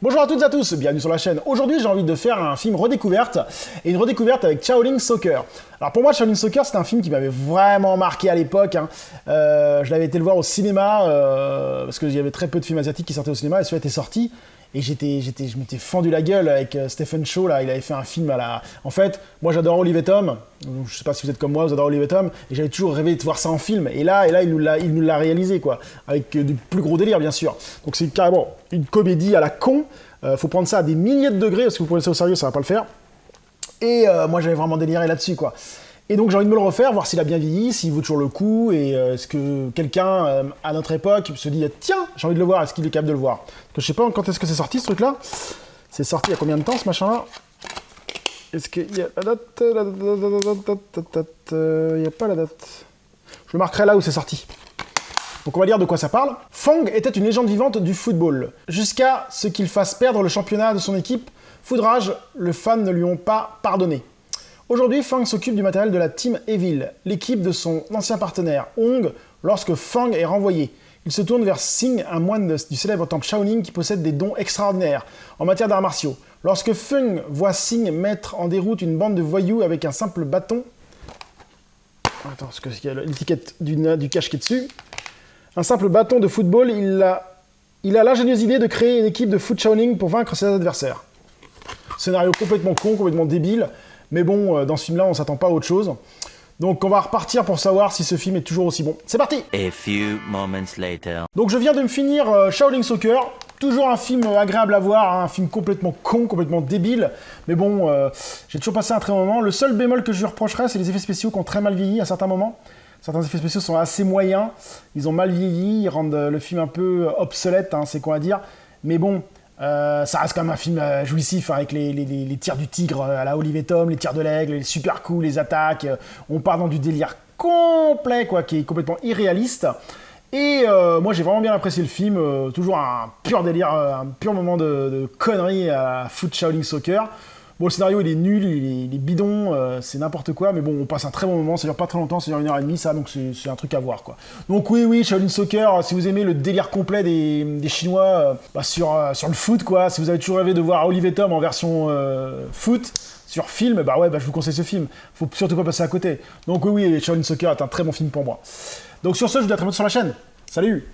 Bonjour à toutes et à tous, bienvenue sur la chaîne. Aujourd'hui, j'ai envie de faire un film redécouverte, et une redécouverte avec Shaolin Soccer. Alors pour moi, Shaolin Soccer, c'est un film qui m'avait vraiment marqué à l'époque. Je l'avais été le voir au cinéma, parce qu'il y avait très peu de films asiatiques qui sortaient au cinéma, et celui-là était sorti, et je m'étais fendu la gueule avec Stephen Chow, là, il avait fait un film à la... En fait, moi j'adore Olivier Tom, je sais pas si vous êtes comme moi, vous adorez Olivier Tom, et j'avais toujours rêvé de voir ça en film, et là il nous l'a réalisé, quoi, avec du plus gros délire, bien sûr. Donc c'est carrément une comédie à la con. Faut prendre ça à des milliers de degrés, parce que vous prenez ça au sérieux, ça va pas le faire. Et moi, j'avais vraiment déliré là-dessus, quoi. Et donc, j'ai envie de me le refaire, voir s'il a bien vieilli, s'il vaut toujours le coup, et est-ce que quelqu'un, à notre époque, se dit « Tiens, j'ai envie de le voir, est-ce qu'il est capable de le voir ?» Parce que je sais pas quand est-ce que c'est sorti, ce truc-là. C'est sorti il y a combien de temps, ce machin-là? Est-ce qu'il y a la date? Il n'y a pas la date. Je le marquerai là où c'est sorti. Donc on va dire de quoi ça parle. Fang était une légende vivante du football. Jusqu'à ce qu'il fasse perdre le championnat de son équipe, Foudrage, les fans ne lui ont pas pardonné. Aujourd'hui, Fang s'occupe du matériel de la Team Evil, l'équipe de son ancien partenaire, Hong, lorsque Fang est renvoyé. Il se tourne vers Sing, un moine du célèbre temple Shaolin qui possède des dons extraordinaires en matière d'arts martiaux. Lorsque Fang voit Sing mettre en déroute une bande de voyous avec un simple bâton... Attends, parce qu'il y a l'étiquette du cache qui est dessus. Un simple bâton de football, il a l'ingénieuse idée de créer une équipe de foot Shaolin pour vaincre ses adversaires. Scénario complètement con, complètement débile, mais bon, dans ce film-là, on s'attend pas à autre chose. Donc on va repartir pour savoir si ce film est toujours aussi bon. C'est parti! A few moments later. Donc je viens de me finir Shaolin Soccer, toujours un film agréable à voir, hein, un film complètement con, complètement débile, mais bon, j'ai toujours passé un très bon moment. Le seul bémol que je lui reprocherais, c'est les effets spéciaux qui ont très mal vieilli à certains moments. Certains effets spéciaux sont assez moyens, ils ont mal vieilli, ils rendent le film un peu obsolète, hein, c'est quoi à dire. Mais bon, ça reste quand même un film jouissif, hein, avec les tirs du tigre à la Olivier Tom, les tirs de l'aigle, les super coups, les attaques. On part dans du délire complet, quoi, qui est complètement irréaliste. Et moi j'ai vraiment bien apprécié le film, toujours un pur délire, un pur moment de conneries à foot Shaolin Soccer. Bon, le scénario il est nul, il est bidon, c'est n'importe quoi, mais bon, on passe un très bon moment, ça dure pas très longtemps, ça dure 1h30, ça, donc c'est un truc à voir, quoi. Donc oui, Shaolin Soccer, si vous aimez le délire complet des Chinois sur le foot, quoi, si vous avez toujours rêvé de voir Olivier Tom en version foot, sur film, je vous conseille ce film, faut surtout pas passer à côté. Donc oui, Shaolin Soccer est un très bon film pour moi. Donc sur ce, je vous dis à très bientôt sur la chaîne, salut!